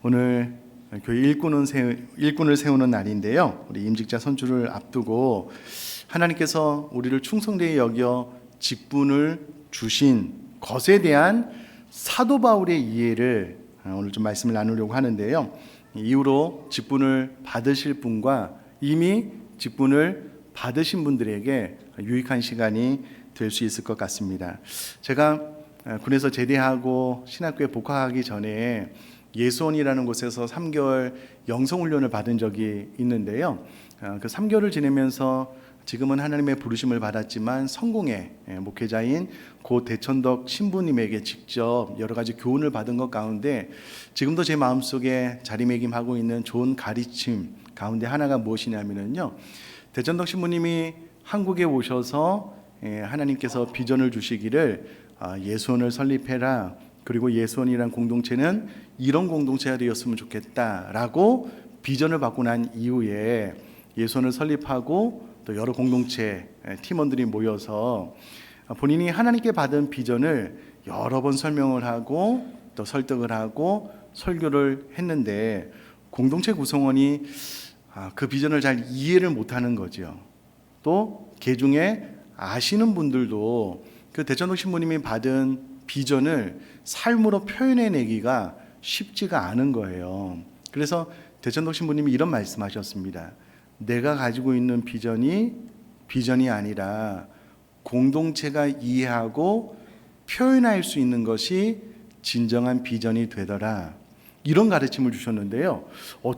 오늘 교회 일꾼을 세우는 날인데요. 우리 임직자 선주를 앞두고 하나님께서 우리를 충성되게 여겨 직분을 주신 것에 대한 사도 바울의 이해를 오늘 좀 말씀을 나누려고 하는데요. 이후로 직분을 받으실 분과 이미 직분을 받으신 분들에게 유익한 시간이 될 수 있을 것 같습니다. 제가 군에서 제대하고 신학교에 복학하기 전에 예수원이라는 곳에서 3개월 영성훈련을 받은 적이 있는데요. 그 3개월을 지내면서 지금은 하나님의 부르심을 받았지만 성공의 목회자인 고 대천덕 신부님에게 직접 여러 가지 교훈을 받은 것 가운데 지금도 제 마음속에 자리매김하고 있는 좋은 가르침 가운데 하나가 무엇이냐면요, 대천덕 신부님이 한국에 오셔서 하나님께서 비전을 주시기를 예수원을 설립해라, 그리고 예수원이란 공동체는 이런 공동체가 되었으면 좋겠다라고 비전을 받고 난 이후에 예수원을 설립하고 또 여러 공동체 팀원들이 모여서 본인이 하나님께 받은 비전을 여러 번 설명을 하고 또 설득을 하고 설교를 했는데 공동체 구성원이 그 비전을 잘 이해를 못하는 거죠. 또 개중에 아시는 분들도 그 대천덕 신부님이 받은 비전을 삶으로 표현해내기가 쉽지가 않은 거예요. 그래서 대천덕 신부님이 이런 말씀하셨습니다. 내가 가지고 있는 비전이 아니라 공동체가 이해하고 표현할 수 있는 것이 진정한 비전이 되더라. 이런 가르침을 주셨는데요.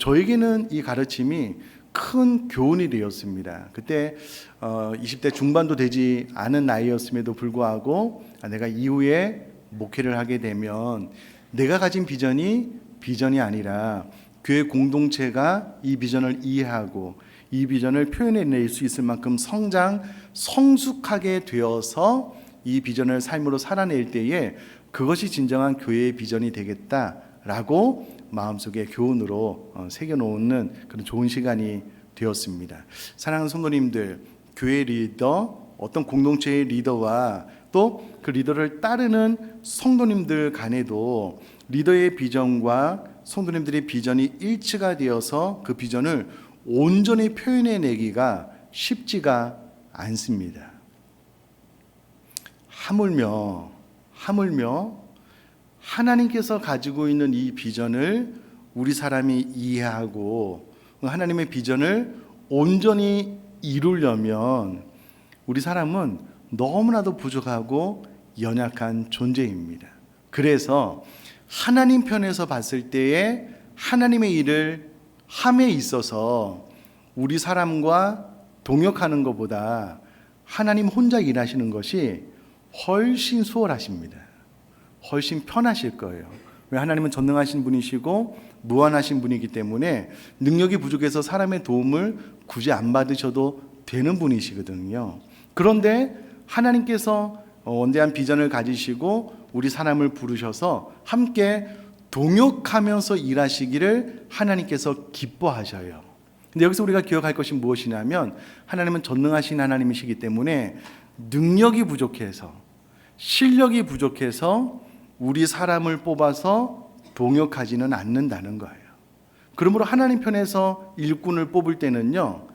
저에게는 이 가르침이 큰 교훈이 되었습니다. 그때 20대 중반도 되지 않은 나이였음에도 불구하고 내가 이후에 목회를 하게 되면 내가 가진 비전이 아니라 교회 공동체가 이 비전을 이해하고 이 비전을 표현해낼 수 있을 만큼 성숙하게 되어서 이 비전을 삶으로 살아낼 때에 그것이 진정한 교회의 비전이 되겠다라고 마음속에 교훈으로 새겨놓는 그런 좋은 시간이 되었습니다. 사랑하는 성도님들, 교회 리더, 어떤 공동체의 리더와 또 그 리더를 따르는 성도님들 간에도 리더의 비전과 성도님들의 비전이 일치가 되어서 그 비전을 온전히 표현해내기가 쉽지가 않습니다. 하물며 하나님께서 가지고 있는 이 비전을 우리 사람이 이해하고 하나님의 비전을 온전히 이루려면 우리 사람은 너무나도 부족하고 연약한 존재입니다. 그래서 하나님 편에서 봤을 때에 하나님의 일을 함에 있어서 우리 사람과 동역하는 것보다 하나님 혼자 일하시는 것이 훨씬 수월하십니다. 훨씬 편하실 거예요. 왜? 하나님은 전능하신 분이시고 무한하신 분이기 때문에 능력이 부족해서 사람의 도움을 굳이 안 받으셔도 되는 분이시거든요. 그런데 하나님께서 원대한 비전을 가지시고 우리 사람을 부르셔서 함께 동역하면서 일하시기를 하나님께서 기뻐하셔요. 근데 여기서 우리가 기억할 것이 무엇이냐면 하나님은 전능하신 하나님이시기 때문에 능력이 부족해서, 실력이 부족해서 우리 사람을 뽑아서 동역하지는 않는다는 거예요. 그러므로 하나님 편에서 일꾼을 뽑을 때는요,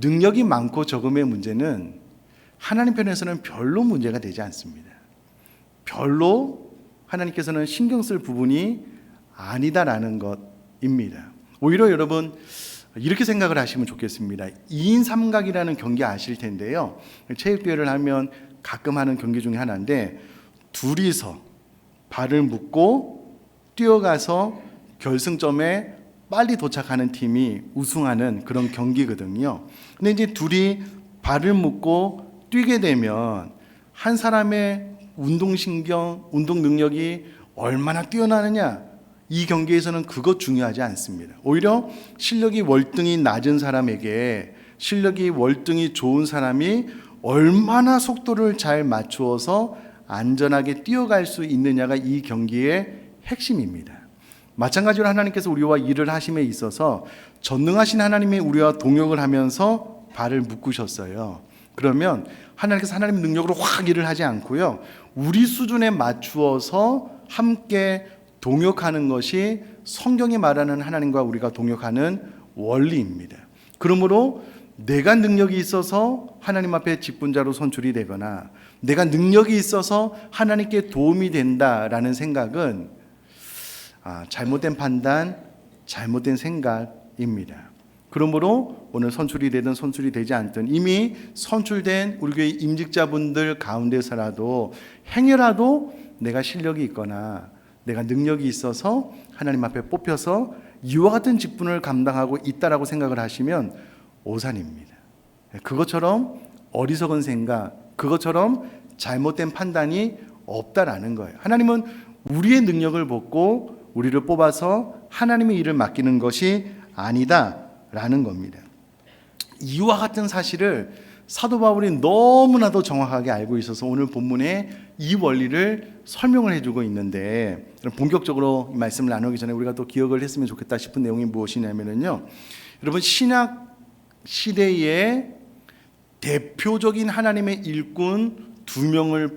능력이 많고 적음의 문제는 하나님 편에서는 별로 문제가 되지 않습니다. 별로 하나님께서는 신경 쓸 부분이 아니다라는 것입니다. 오히려 여러분 이렇게 생각을 하시면 좋겠습니다. 2인 삼각이라는 경기 아실 텐데요. 체육대회를 하면 가끔 하는 경기 중에 하나인데 둘이서 발을 묶고 뛰어가서 결승점에 빨리 도착하는 팀이 우승하는 그런 경기거든요. 근데 이제 둘이 발을 묶고 뛰게 되면 한 사람의 운동신경, 운동 능력이 얼마나 뛰어나느냐, 이 경기에서는 그것 중요하지 않습니다. 오히려 실력이 월등히 낮은 사람에게 실력이 월등히 좋은 사람이 얼마나 속도를 잘 맞추어서 안전하게 뛰어갈 수 있느냐가 이 경기의 핵심입니다. 마찬가지로 하나님께서 우리와 일을 하심에 있어서 전능하신 하나님이 우리와 동역을 하면서 발을 묶으셨어요. 그러면 하나님께서 하나님의 능력으로 확 일을 하지 않고요, 우리 수준에 맞추어서 함께 동역하는 것이 성경이 말하는 하나님과 우리가 동역하는 원리입니다. 그러므로 내가 능력이 있어서 하나님 앞에 직분자로 선출이 되거나 내가 능력이 있어서 하나님께 도움이 된다라는 생각은 잘못된 판단, 잘못된 생각입니다. 그러므로 오늘 선출이 되든 선출이 되지 않든 이미 선출된 우리 교회 임직자분들 가운데서라도 행여라도 내가 실력이 있거나 내가 능력이 있어서 하나님 앞에 뽑혀서 이와 같은 직분을 감당하고 있다라고 생각을 하시면 오산입니다. 그것처럼 어리석은 생각, 그것처럼 잘못된 판단이 없다라는 거예요. 하나님은 우리의 능력을 보고 우리를 뽑아서 하나님의 일을 맡기는 것이 아니다라는 겁니다. 이와 같은 사실을 사도 바울이 너무나도 정확하게 알고 있어서 오늘 본문에 이 원리를 설명을 해주고 있는데, 본격적으로 이 말씀을 나누기 전에 우리가 또 기억을 했으면 좋겠다 싶은 내용이 무엇이냐면요, 여러분 신약 시대에 대표적인 하나님의 일꾼 2명을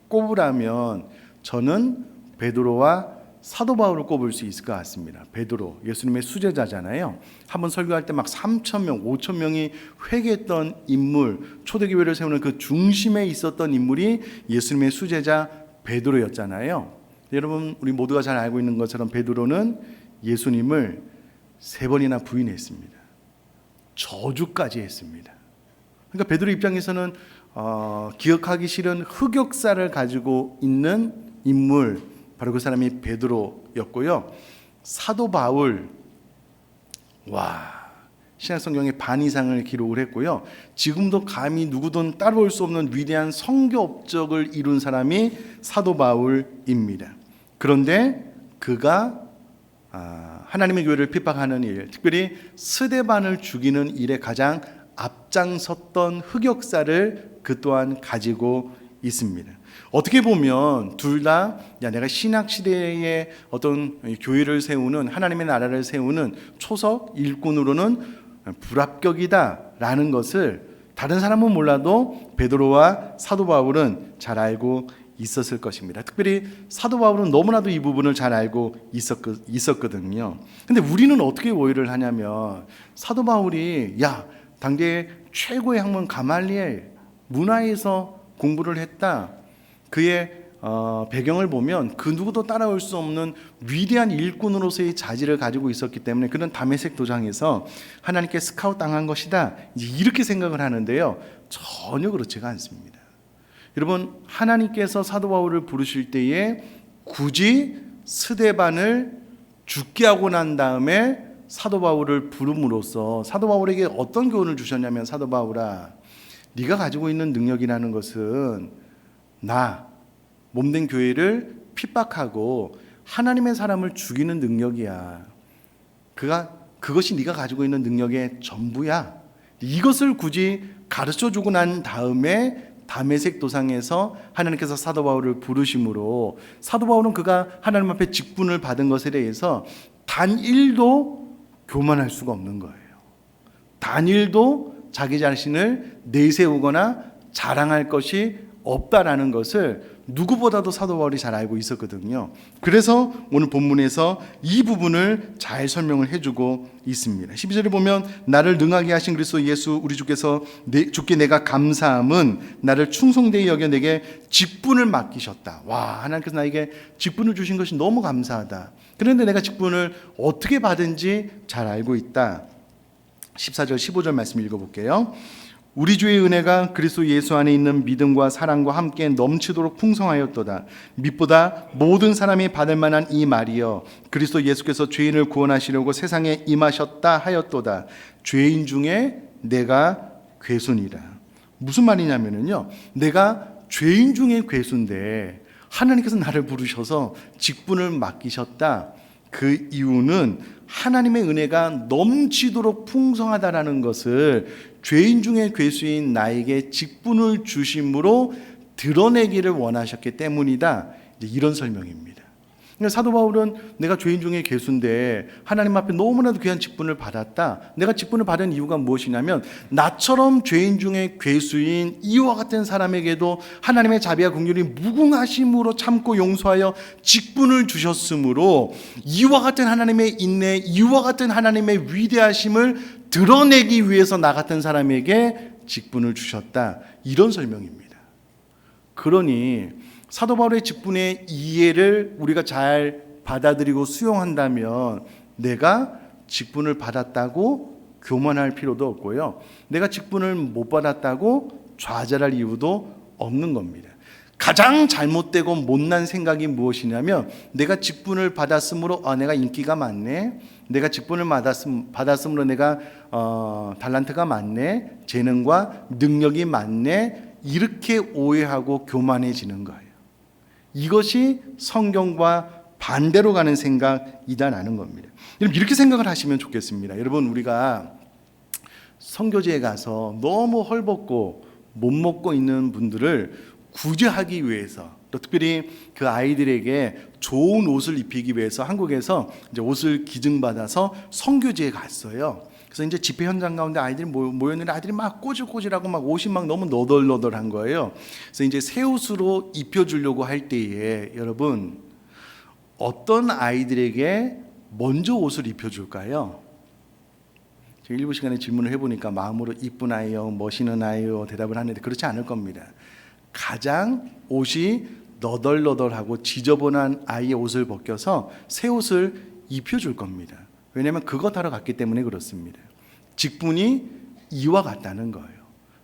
꼽으라면 저는 베드로와 사도 바울을 꼽을 수 있을 것 같습니다. 베드로, 예수님의 수제자잖아요. 한번 설교할 때 막 3,000명, 5,000명이 회개했던 인물, 초대교회를 세우는 그 중심에 있었던 인물이 예수님의 수제자 베드로였잖아요. 여러분, 우리 모두가 잘 알고 있는 것처럼 베드로는 예수님을 3번이나 부인했습니다. 저주까지 했습니다. 그러니까 베드로 입장에서는 기억하기 싫은 흑역사를 가지고 있는 인물, 바로 그 사람이 베드로였고요. 사도 바울, 신약성경의 반 이상을 기록을 했고요. 지금도 감히 누구든 따라올 수 없는 위대한 선교 업적을 이룬 사람이 사도 바울입니다. 그런데 그가 하나님의 교회를 핍박하는 일, 특별히 스데반을 죽이는 일에 가장 앞장섰던 흑역사를 그 또한 가지고 있습니다. 어떻게 보면 둘 다 내가 신약 시대의 어떤 교회를 세우는, 하나님의 나라를 세우는 초석 일꾼으로는 불합격이다라는 것을 다른 사람은 몰라도 베드로와 사도 바울은 잘 알고 있었을 것입니다. 특별히 사도 바울은 너무나도 이 부분을 잘 알고 있었거든요. 근데 우리는 어떻게 오해를 하냐면, 사도 바울이 당대 최고의 학문 가말리엘 문화에서 공부를 했다. 그의 배경을 보면 그 누구도 따라올 수 없는 위대한 일꾼으로서의 자질을 가지고 있었기 때문에 그는 다메섹 도장에서 하나님께 스카웃 당한 것이다, 이렇게 생각을 하는데요, 전혀 그렇지가 않습니다. 여러분, 하나님께서 사도 바울을 부르실 때에 굳이 스데반을 죽게 하고 난 다음에 사도 바울을 부름으로써 사도 바울에게 어떤 교훈을 주셨냐면, 사도 바울아, 네가 가지고 있는 능력이라는 것은 몸된 교회를 핍박하고 하나님의 사람을 죽이는 능력이야. 그것이 네가 가지고 있는 능력의 전부야. 이것을 굳이 가르쳐주고 난 다음에 다메섹 도상에서 하나님께서 사도 바울을 부르심으로 사도 바울은 그가 하나님 앞에 직분을 받은 것에 대해서 단일도 교만할 수가 없는 거예요. 단일도 자기 자신을 내세우거나 자랑할 것이 없다라는 것을 누구보다도 사도 바울이 잘 알고 있었거든요. 그래서 오늘 본문에서 이 부분을 잘 설명을 해주고 있습니다. 12절에 보면 나를 능하게 하신 그리스도 예수 우리 주께서 주께 내가 감사함은 나를 충성되이 여겨 내게 직분을 맡기셨다. 하나님께서 나에게 직분을 주신 것이 너무 감사하다. 그런데 내가 직분을 어떻게 받은지 잘 알고 있다. 14절 15절 말씀 읽어볼게요. 우리 주의 은혜가 그리스도 예수 안에 있는 믿음과 사랑과 함께 넘치도록 풍성하였도다. 밑보다 모든 사람이 받을 만한 이 말이여, 그리스도 예수께서 죄인을 구원하시려고 세상에 임하셨다 하였도다. 죄인 중에 내가 괴순이라. 무슨 말이냐면요, 내가 죄인 중에 괴수인데 하나님께서 나를 부르셔서 직분을 맡기셨다. 그 이유는 하나님의 은혜가 넘치도록 풍성하다라는 것을 죄인 중에 괴수인 나에게 직분을 주심으로 드러내기를 원하셨기 때문이다. 이런 설명입니다. 그러니까 사도 바울은 내가 죄인 중에 괴수인데 하나님 앞에 너무나도 귀한 직분을 받았다. 내가 직분을 받은 이유가 무엇이냐면 나처럼 죄인 중에 괴수인 이와 같은 사람에게도 하나님의 자비와 긍휼이 무궁하심으로 참고 용서하여 직분을 주셨으므로 이와 같은 하나님의 인내, 이와 같은 하나님의 위대하심을 드러내기 위해서 나 같은 사람에게 직분을 주셨다. 이런 설명입니다. 그러니 사도 바울의 직분의 이해를 우리가 잘 받아들이고 수용한다면 내가 직분을 받았다고 교만할 필요도 없고요. 내가 직분을 못 받았다고 좌절할 이유도 없는 겁니다. 가장 잘못되고 못난 생각이 무엇이냐면 내가 직분을 받았으므로 내가 인기가 많네, 내가 직분을 받았으므로 내가 달란트가 많네, 재능과 능력이 많네, 이렇게 오해하고 교만해지는 거예요. 이것이 성경과 반대로 가는 생각이다라는 겁니다. 여러분 이렇게 생각을 하시면 좋겠습니다. 여러분 우리가 선교지에 가서 너무 헐벗고 못 먹고 있는 분들을 구제하기 위해서, 또 특별히 그 아이들에게 좋은 옷을 입히기 위해서 한국에서 이제 옷을 기증받아서 선교지에 갔어요. 그래서 이제 집회 현장 가운데 아이들이 모였는데 아이들이 막 꼬질꼬질하고 막 옷이 막 너무 너덜너덜한 거예요. 그래서 이제 새 옷으로 입혀주려고 할 때에 여러분 어떤 아이들에게 먼저 옷을 입혀줄까요? 제가 일부 시간에 질문을 해보니까 마음으로 이쁜 아이요, 멋있는 아이요 대답을 하는데 그렇지 않을 겁니다. 가장 옷이 너덜너덜하고 지저분한 아이의 옷을 벗겨서 새 옷을 입혀줄 겁니다. 왜냐하면 그것 하러 갔기 때문에 그렇습니다. 직분이 이와 같다는 거예요.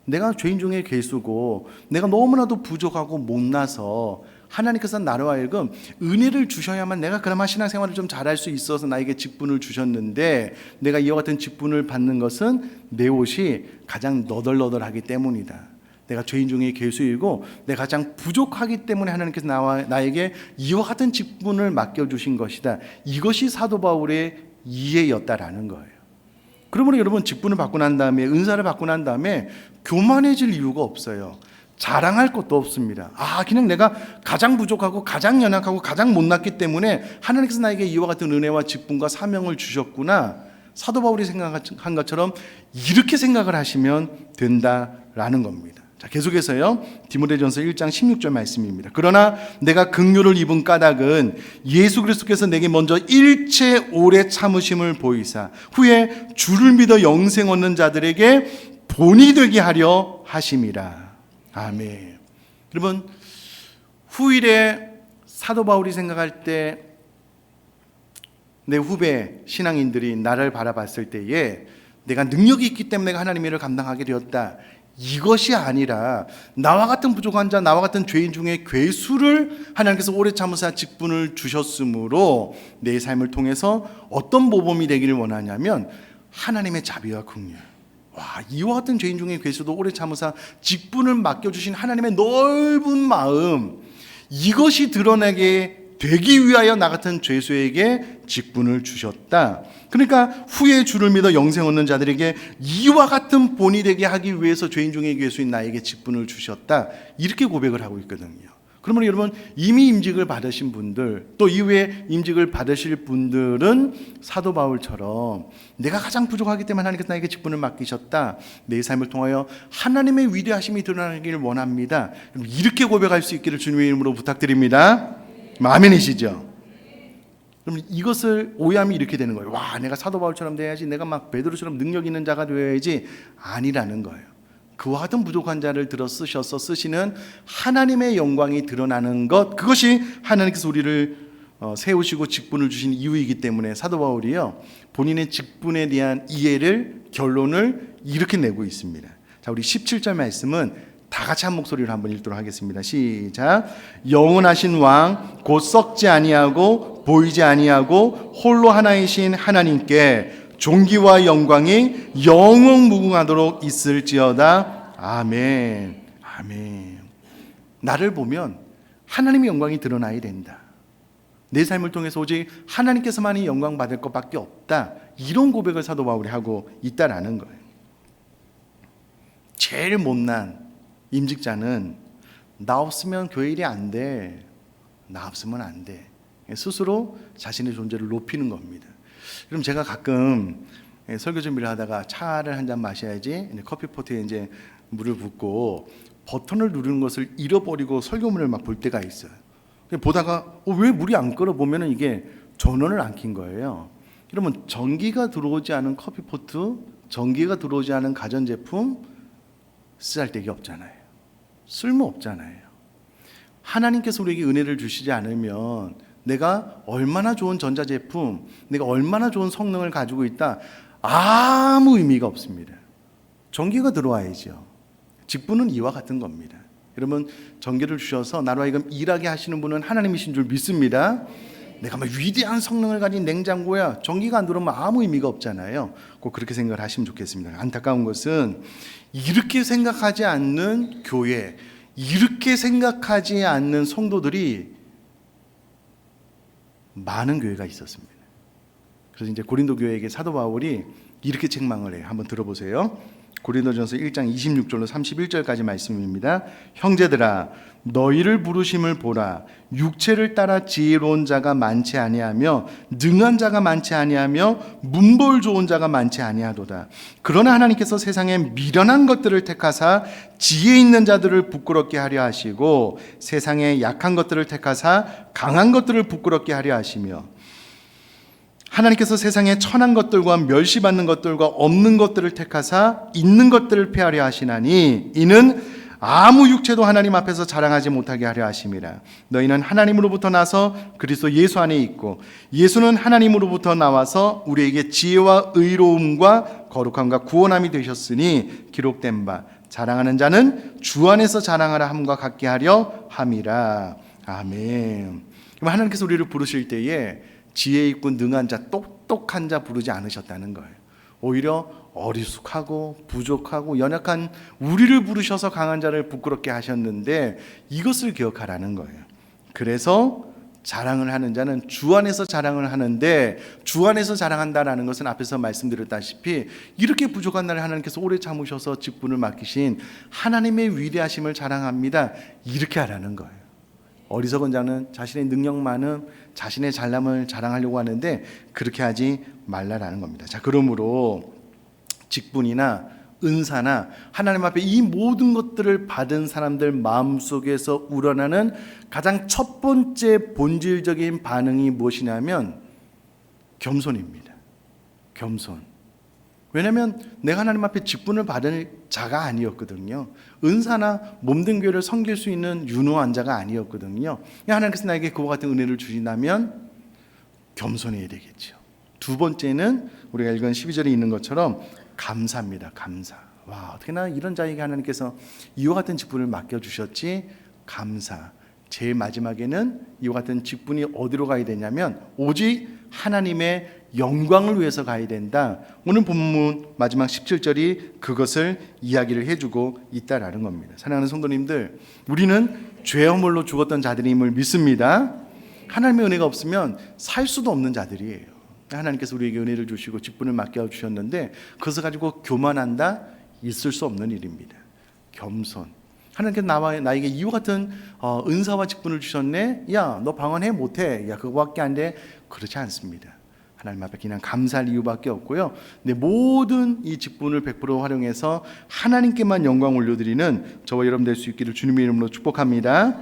내가 죄인 중에 괴수고 내가 너무나도 부족하고 못나서 하나님께서 나로 하여금 은혜를 주셔야만 내가 그나마 신앙생활을 좀 잘할 수 있어서 나에게 직분을 주셨는데 내가 이와 같은 직분을 받는 것은 내 옷이 가장 너덜너덜하기 때문이다. 내가 죄인 중에 괴수이고 내가 가장 부족하기 때문에 하나님께서 나에게 이와 같은 직분을 맡겨주신 것이다. 이것이 사도 바울의 이해였다라는 거예요. 그러므로 여러분 직분을 받고 난 다음에 은사를 받고 난 다음에 교만해질 이유가 없어요. 자랑할 것도 없습니다. 그냥 내가 가장 부족하고 가장 연약하고 가장 못났기 때문에 하나님께서 나에게 이와 같은 은혜와 직분과 사명을 주셨구나. 사도 바울이 생각한 것처럼 이렇게 생각을 하시면 된다라는 겁니다. 자, 계속해서요. 디모데전서 1장 16절 말씀입니다. 그러나 내가 긍휼을 입은 까닭은 예수 그리스도께서 내게 먼저 일체 오래 참으심을 보이사 후에 주를 믿어 영생 얻는 자들에게 본이 되게 하려 하심이라. 아멘. 여러분 후일에 사도 바울이 생각할 때 내 후배 신앙인들이 나를 바라봤을 때에 내가 능력이 있기 때문에 내가 하나님의 일을 감당하게 되었다. 이것이 아니라 나와 같은 부족한 자, 나와 같은 죄인 중에 괴수를 하나님께서 오래 참으사 직분을 주셨으므로 내 삶을 통해서 어떤 모범이 되기를 원하냐면 하나님의 자비와 긍휼. 이와 같은 죄인 중에 괴수도 오래 참으사 직분을 맡겨주신 하나님의 넓은 마음, 이것이 드러나게 되기 위하여 나 같은 죄수에게 직분을 주셨다. 그러니까 후에 주를 믿어 영생 얻는 자들에게 이와 같은 본이 되게 하기 위해서 죄인 중에 괴수인 나에게 직분을 주셨다. 이렇게 고백을 하고 있거든요. 그러면 여러분 이미 임직을 받으신 분들, 또 이후에 임직을 받으실 분들은 사도 바울처럼 내가 가장 부족하기 때문에 하나님께서 나에게 직분을 맡기셨다. 내 삶을 통하여 하나님의 위대하심이 드러나기를 원합니다. 이렇게 고백할 수 있기를 주님의 이름으로 부탁드립니다. 아멘이시죠? 그럼 이것을 오해하면 이렇게 되는 거예요. 내가 사도 바울처럼 돼야지, 내가 막 베드로처럼 능력 있는 자가 되어야지. 아니라는 거예요. 그와 같은 부족한 자를 들어 쓰셔서 쓰시는 하나님의 영광이 드러나는 것, 그것이 하나님께서 우리를 세우시고 직분을 주신 이유이기 때문에 사도 바울이요 본인의 직분에 대한 이해를, 결론을 이렇게 내고 있습니다. 자, 우리 17절 말씀은 다 같이 한 목소리로 한번 읽도록 하겠습니다. 시작. 영원하신 왕 곧 썩지 아니하고 보이지 아니하고 홀로 하나이신 하나님께 존귀와 영광이 영원무궁하도록 있을지어다. 아멘. 아멘. 나를 보면 하나님의 영광이 드러나야 된다. 내 삶을 통해서 오직 하나님께서만이 영광 받을 것밖에 없다. 이런 고백을 사도 바울이 하고 있다라는 거예요. 제일 못난 임직자는 나 없으면 교회 일이 안 돼. 나 없으면 안 돼. 스스로 자신의 존재를 높이는 겁니다. 그럼 제가 가끔 설교 준비를 하다가 차를 한 잔 마셔야지 커피포트에 이제 물을 붓고 버튼을 누르는 것을 잃어버리고 설교문을 막 볼 때가 있어요. 보다가 왜 물이 안 끓어 보면은 이게 전원을 안 킨 거예요. 그러면 전기가 들어오지 않은 커피포트, 전기가 들어오지 않은 가전제품 쓰잘데기 없잖아요. 쓸모 없잖아요. 하나님께서 우리에게 은혜를 주시지 않으면 내가 얼마나 좋은 전자제품, 내가 얼마나 좋은 성능을 가지고 있다, 아무 의미가 없습니다. 전기가 들어와야죠. 직분은 이와 같은 겁니다. 여러분, 전기를 주셔서 나로 하여금 일하게 하시는 분은 하나님이신 줄 믿습니다. 내가 막 위대한 성능을 가진 냉장고야, 전기가 안 들어오면 아무 의미가 없잖아요. 꼭 그렇게 생각을 하시면 좋겠습니다. 안타까운 것은 이렇게 생각하지 않는 교회, 이렇게 생각하지 않는 성도들이 많은 교회가 있었습니다. 그래서 이제 고린도 교회에게 사도 바울이 이렇게 책망을 해요. 한번 들어보세요. 고린도전서 1장 26절로 31절까지 말씀입니다. 형제들아, 너희를 부르심을 보라. 육체를 따라 지혜로운 자가 많지 아니하며 능한 자가 많지 아니하며 문벌 좋은 자가 많지 아니하도다. 그러나 하나님께서 세상에 미련한 것들을 택하사 지혜 있는 자들을 부끄럽게 하려 하시고 세상에 약한 것들을 택하사 강한 것들을 부끄럽게 하려 하시며 하나님께서 세상에 천한 것들과 멸시받는 것들과 없는 것들을 택하사 있는 것들을 폐하려 하시나니 이는 아무 육체도 하나님 앞에서 자랑하지 못하게 하려 하심이라. 너희는 하나님으로부터 나서 그리스도 예수 안에 있고 예수는 하나님으로부터 나와서 우리에게 지혜와 의로움과 거룩함과 구원함이 되셨으니 기록된 바 자랑하는 자는 주 안에서 자랑하라 함과 같게 하려 함이라. 아멘. 그럼 하나님께서 우리를 부르실 때에 지혜 있고 능한 자, 똑똑한 자 부르지 않으셨다는 거예요. 오히려 어리숙하고 부족하고 연약한 우리를 부르셔서 강한 자를 부끄럽게 하셨는데 이것을 기억하라는 거예요. 그래서 자랑을 하는 자는 주 안에서 자랑을 하는데 주 안에서 자랑한다라는 것은 앞에서 말씀드렸다시피 이렇게 부족한 나를 하나님께서 오래 참으셔서 직분을 맡기신 하나님의 위대하심을 자랑합니다. 이렇게 하라는 거예요. 어리석은 자는 자신의 능력 많음, 자신의 잘남을 자랑하려고 하는데 그렇게 하지 말라라는 겁니다. 자, 그러므로 직분이나 은사나 하나님 앞에 이 모든 것들을 받은 사람들 마음속에서 우러나는 가장 첫 번째 본질적인 반응이 무엇이냐면 겸손입니다. 겸손. 왜냐하면 내가 하나님 앞에 직분을 받을 자가 아니었거든요. 은사나 몸된 교회를 섬길 수 있는 유능한 자가 아니었거든요. 하나님께서 나에게 그와 같은 은혜를 주신다면 겸손해야 되겠죠. 두 번째는 우리가 읽은 12절에 있는 것처럼 감사입니다. 감사. 와, 어떻게나 이런 자에게 하나님께서 이와 같은 직분을 맡겨주셨지. 감사. 제일 마지막에는 이와 같은 직분이 어디로 가야 되냐면 오직 하나님의 영광을 위해서 가야 된다. 오늘 본문 마지막 17절이 그것을 이야기를 해주고 있다라는 겁니다. 사랑하는 성도님들, 우리는 죄 허물로 죽었던 자들임을 믿습니다. 하나님의 은혜가 없으면 살 수도 없는 자들이에요. 하나님께서 우리에게 은혜를 주시고 직분을 맡겨주셨는데 그것을 가지고 교만한다? 있을 수 없는 일입니다. 겸손. 하나님께서 나에게 이와 같은 은사와 직분을 주셨네. 야, 너 방언해 못해. 야, 그거밖에 안 돼. 그렇지 않습니다. 하나님 앞에 그냥 감사할 이유밖에 없고요. 내 모든 이 직분을 100% 활용해서 하나님께만 영광 올려드리는 저와 여러분 될 수 있기를 주님의 이름으로 축복합니다.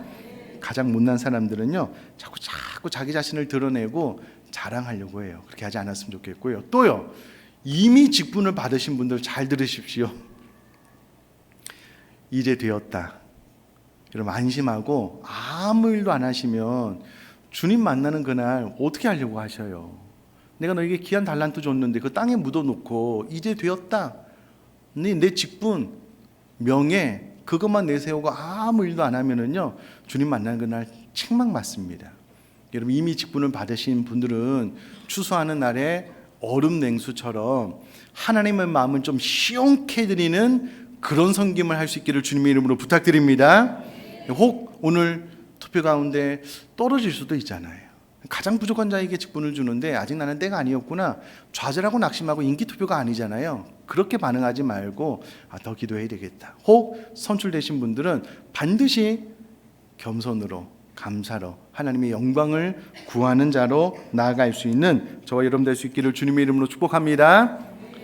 가장 못난 사람들은요, 자꾸 자기 자신을 드러내고 자랑하려고 해요. 그렇게 하지 않았으면 좋겠고요. 또요, 이미 직분을 받으신 분들 잘 들으십시오. 이제 되었다. 여러분 안심하고 아무 일도 안 하시면 주님 만나는 그날 어떻게 하려고 하셔요? 내가 너에게 귀한 달란트 줬는데 그 땅에 묻어놓고 이제 되었다. 내 직분, 명예 그것만 내세우고 아무 일도 안 하면은요 주님 만나는 그날 책망 받습니다. 여러분 이미 직분을 받으신 분들은 추수하는 날에 얼음 냉수처럼 하나님의 마음을 좀 시원케 드리는 그런 섬김을 할 수 있기를 주님의 이름으로 부탁드립니다. 혹 오늘 투표 가운데 떨어질 수도 있잖아요. 가장 부족한 자에게 직분을 주는데 아직 나는 때가 아니었구나. 좌절하고 낙심하고 인기투표가 아니잖아요. 그렇게 반응하지 말고 더 기도해야 되겠다. 혹 선출되신 분들은 반드시 겸손으로 감사로 하나님의 영광을 구하는 자로 나아갈 수 있는 저와 여러분 될 수 있기를 주님의 이름으로 축복합니다.